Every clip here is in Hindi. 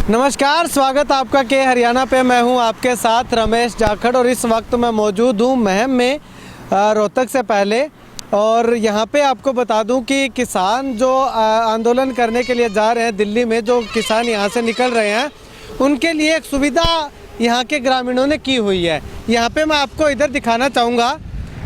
नमस्कार, स्वागत आपका के हरियाणा पे। मैं हूं आपके साथ रमेश जाखड़ और इस वक्त मैं मौजूद हूं महम में रोहतक से पहले। और यहां पे आपको बता दूं कि किसान जो आंदोलन करने के लिए जा रहे हैं दिल्ली में, जो किसान यहां से निकल रहे हैं उनके लिए एक सुविधा यहां के ग्रामीणों ने की हुई है। यहां पे मैं आपको इधर दिखाना चाहूँगा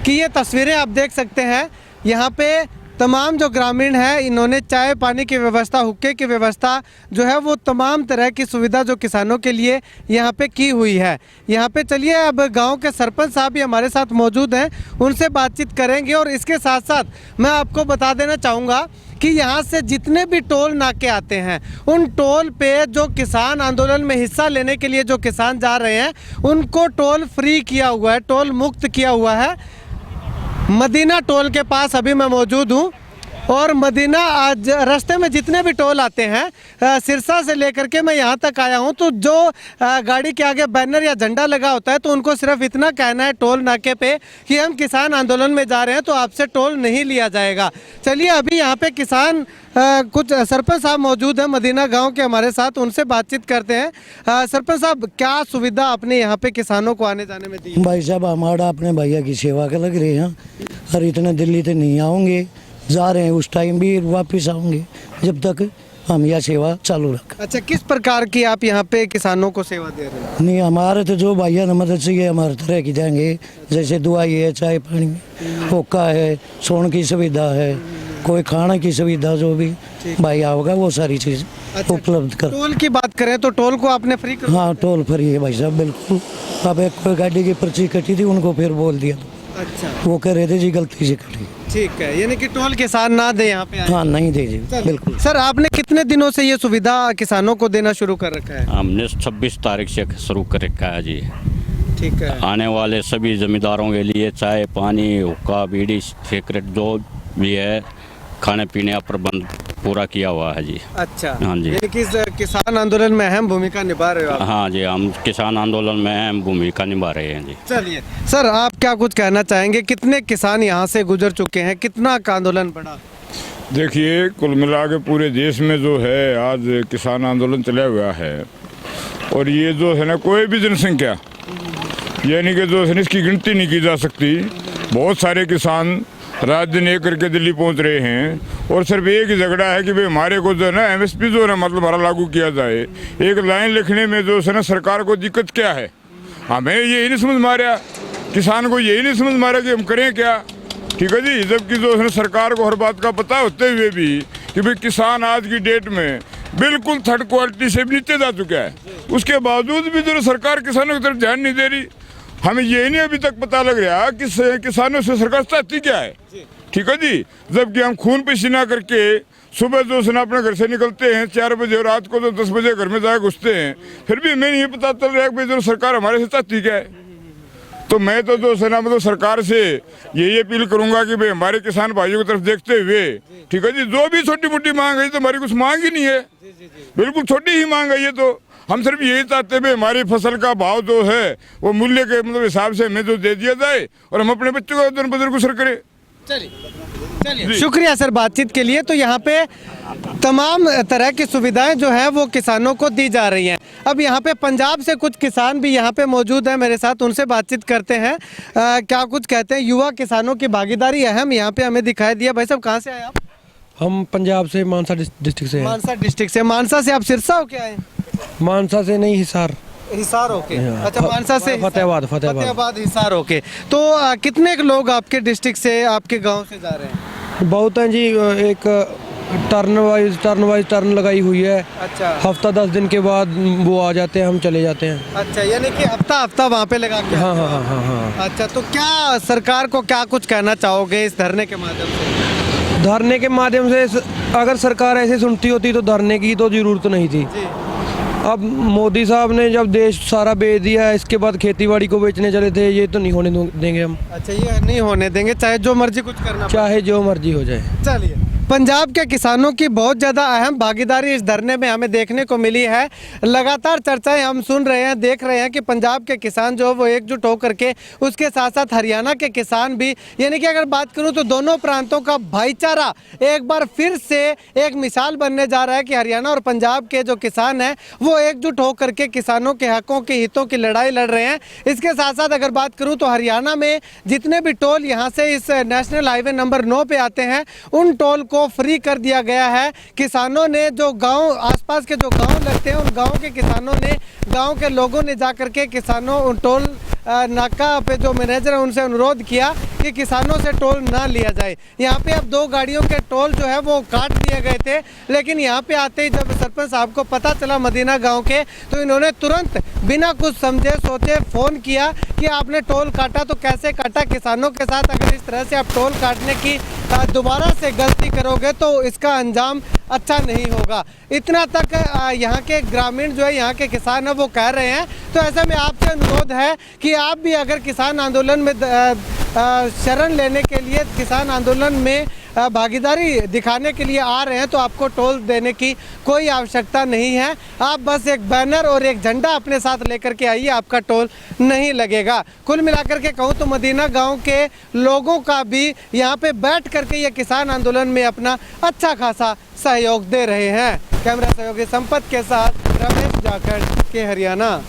कि ये तस्वीरें आप देख सकते हैं। यहाँ पे तमाम जो ग्रामीण हैं इन्होंने चाय पानी की व्यवस्था, हुक्के की व्यवस्था जो है वो तमाम तरह की सुविधा जो किसानों के लिए यहाँ पे की हुई है। यहाँ पे चलिए अब गांव के सरपंच साहब भी हमारे साथ मौजूद हैं, उनसे बातचीत करेंगे। और इसके साथ साथ मैं आपको बता देना चाहूँगा कि यहाँ से जितने भी टोल नाके आते हैं उन टोल पे जो किसान आंदोलन में हिस्सा लेने के लिए जो किसान जा रहे हैं उनको टोल फ्री किया हुआ है, टोल मुक्त किया हुआ है। मदीना टोल के पास अभी मैं मौजूद हूँ और मदीना आज रास्ते में जितने भी टोल आते हैं सिरसा से लेकर के मैं यहाँ तक आया हूँ, तो जो गाड़ी के आगे बैनर या झंडा लगा होता है तो उनको सिर्फ इतना कहना है टोल नाके पे कि हम किसान आंदोलन में जा रहे हैं तो आपसे टोल नहीं लिया जाएगा। चलिए अभी यहाँ पे किसान कुछ सरपंच साहब मौजूद हैं मदीना गांव के हमारे साथ, उनसे बातचीत करते हैं। सरपंच साहब, क्या सुविधा आपने यहाँ पे किसानों को आने जाने में दी? भाई साहब, हमारा अपने भैया की सेवा के लग रहे हैं और इतने दिल्ली से नहीं आऊँगे, जा रहे हैं उस टाइम भी वापस आऊँगे जब तक हम यह सेवा चालू रखें। अच्छा, किस प्रकार की आप यहाँ पे किसानों को सेवा दे रहे हैं? नहीं, हमारे तो जो भैया ने मदद चाहिए हमारे तरह की जाएंगे, जैसे दवाई है, चाय पानी, हुक्का है, सोने की सुविधा है, कोई खाने की सुविधा, जो भी भाई आओगा वो सारी चीज़ उपलब्ध कर। टोल की बात करें तो टोल को आपने फ्री कर? हाँ, टोल फ्री है भाई साहब, बिल्कुल। अब एक कोई गाड़ी की पर्ची कटी थी, उनको फिर बोल दिया। अच्छा, वो कह रहे थे जी गलती से कटी। ठीक है, यानी कि टोल किसान ना दे यहाँ पे आए। हाँ, नहीं दे जी, बिल्कुल। सर, आपने कितने दिनों से ये सुविधा किसानों को देना शुरू कर रखा है? हमने 26 तारीख से शुरू कर रखा है जी। ठीक है। आने वाले सभी जमींदारों के लिए चाय पानी, हुक्का, बीड़ी, सिगरेट जो भी है खाने पीने का प्रबंध पूरा किया हुआ है जी। अच्छा, हाँ जी। यानी कि किसान आंदोलन में अहम भूमिका निभा रहे हो आप? हाँ जी, हम किसान आंदोलन में अहम भूमिका निभा रहे हैं जी। चलिए सर, आप क्या कुछ कहना चाहेंगे? कितने किसान यहाँ से गुजर चुके हैं, कितना का आंदोलन बढ़ा? देखिए, कुल मिला के पूरे देश में जो है आज किसान आंदोलन चला हुआ है और ये जो है ना कोई भी जनसंख्या यानी कि जो है इसकी गिनती नहीं की जा सकती। बहुत सारे किसान रात दिन एक करके दिल्ली पहुंच रहे हैं और सिर्फ एक ही झगड़ा है कि भाई हमारे को जो है ना एमएसपी जो है ना मतलब हमारा लागू किया जाए। एक लाइन लिखने में जो है ना सरकार को दिक्कत क्या है, हमें यही नहीं समझ मारा, किसान को यही नहीं समझ मारा कि हम करें क्या। ठीक है जी, जबकि जो है सरकार को हर बात का पता होते हुए भी कि भाई किसान आज की डेट में बिल्कुल थर्ड क्वालिटी से भी नीचे जा चुका है, उसके बावजूद भी जो सरकार किसानों की तरफ ध्यान नहीं दे रही। हमें ये नहीं अभी तक पता लग रहा कि किसानों से सरकार चाहती क्या है। ठीक है जी, जबकि हम खून पसीना करके सुबह जो है अपने घर से निकलते हैं 4 बजे और रात को तो 10 बजे घर में जाकर घुसते हैं, फिर भी हमें नहीं पता चल रहा है कि जो सरकार हमारे से चाहती क्या है। तो मैं तो जो है ना मतलब सरकार से यही अपील करूंगा कि भाई हमारे किसान भाइयों की तरफ देखते हुए, ठीक है जी, जो भी छोटी मोटी मांग है तो हमारी कुछ मांग ही नहीं है, बिल्कुल छोटी ही मांग है ये। तो हम सिर्फ यही चाहते हैं हमारी फसल का भाव जो है वो मूल्य के मतलब हिसाब से हमें जो दे दिया जाए और हम अपने बच्चों का दिन बदर गुजर करें। चलिए, शुक्रिया सर बातचीत के लिए। तो यहाँ पे तमाम तरह की सुविधाएं जो है वो किसानों को दी जा रही हैं। अब यहाँ पे पंजाब से कुछ किसान भी यहाँ पे मौजूद हैं मेरे साथ, उनसे बातचीत करते हैं। क्या कुछ कहते हैं? युवा किसानों की भागीदारी अहम यहाँ पे हमें दिखाई दिया। भाई साहब, कहाँ से आए आप? हम पंजाब से, मानसा डिस्ट्रिक्ट से हैं। मानसा डिस्ट्रिक्ट से। मानसा से आप सिरसा होके आए? मानसा से नहीं, हिसार। हिसार होके? अच्छा, मानसा से फतेहाबाद हिसार होके। तो कितने लोग आपके डिस्ट्रिक्ट से, आपके गांव से जा रहे हैं? बहुत हैं जी, एक टर्न वाइज लगाई हुई है। अच्छा, हफ्ता 10 दिन के बाद वो आ जाते हैं, हम चले जाते हैं। अच्छा, यानी कि हफ्ता वहाँ पे लगा के? हाँ हाँ हाँ हाँ हाँ। अच्छा, तो क्या सरकार को क्या कुछ कहना चाहोगे इस धरने के माध्यम से? धरने के माध्यम से अगर सरकार ऐसे सुनती होती तो धरने की तो जरूरत नहीं थी। अब मोदी साहब ने जब देश सारा बेच दिया है, इसके बाद खेतीबाड़ी को बेचने चले थे, ये तो नहीं होने देंगे हम। अच्छा, ये नहीं होने देंगे, चाहे जो मर्जी कुछ करना, चाहे जो मर्जी हो जाए। चलिए। पंजाब के किसानों की बहुत ज़्यादा अहम भागीदारी इस धरने में हमें देखने को मिली है। लगातार चर्चाएं हम सुन रहे हैं, देख रहे हैं कि पंजाब के किसान जो वो एकजुट होकर के, उसके साथ साथ हरियाणा के किसान भी, यानी कि अगर बात करूं तो दोनों प्रांतों का भाईचारा एक बार फिर से एक मिसाल बनने जा रहा है कि हरियाणा और पंजाब के जो किसान हैं वो एकजुट होकर के किसानों के हकों के हितों की लड़ाई लड़ रहे हैं। इसके साथ साथ अगर बात करूँ तो हरियाणा में जितने भी टोल यहाँ से इस नेशनल हाईवे नंबर 9 पे आते हैं उन टोल को फ्री कर दिया गया है। किसानों ने जो गांव, आसपास के जो गांव लगते हैं, उन गांव के किसानों ने, गांव के लोगों ने जाकर के किसानों उन टोल नाका पे जो मैनेजर है उनसे अनुरोध किया कि किसानों से टोल ना लिया जाए। यहाँ पे अब 2 गाड़ियों के टोल जो है वो काट दिए गए थे, लेकिन यहाँ पे आते ही जब सरपंच साहब को पता चला मदीना गांव के, तो इन्होंने तुरंत बिना कुछ समझे सोचे फ़ोन किया कि आपने टोल काटा तो कैसे काटा। किसानों के साथ अगर इस तरह से आप टोल काटने की दोबारा से गलती करोगे तो इसका अंजाम अच्छा नहीं होगा। इतना तक यहाँ के ग्रामीण जो है, यहाँ के किसान है वो कह रहे हैं। तो ऐसे में आपसे अनुरोध है कि आप भी अगर किसान आंदोलन में शरण लेने के लिए, किसान आंदोलन में भागीदारी दिखाने के लिए आ रहे हैं तो आपको टोल देने की कोई आवश्यकता नहीं है। आप बस एक बैनर और एक झंडा अपने साथ लेकर के आइए, आपका टोल नहीं लगेगा। कुल मिलाकर के कहूँ तो मदीना गांव के लोगों का भी यहाँ पे बैठ करके ये किसान आंदोलन में अपना अच्छा खासा सहयोग दे रहे हैं। कैमरा सहयोगी संपत के साथ रमेश जाखड़ के हरियाणा।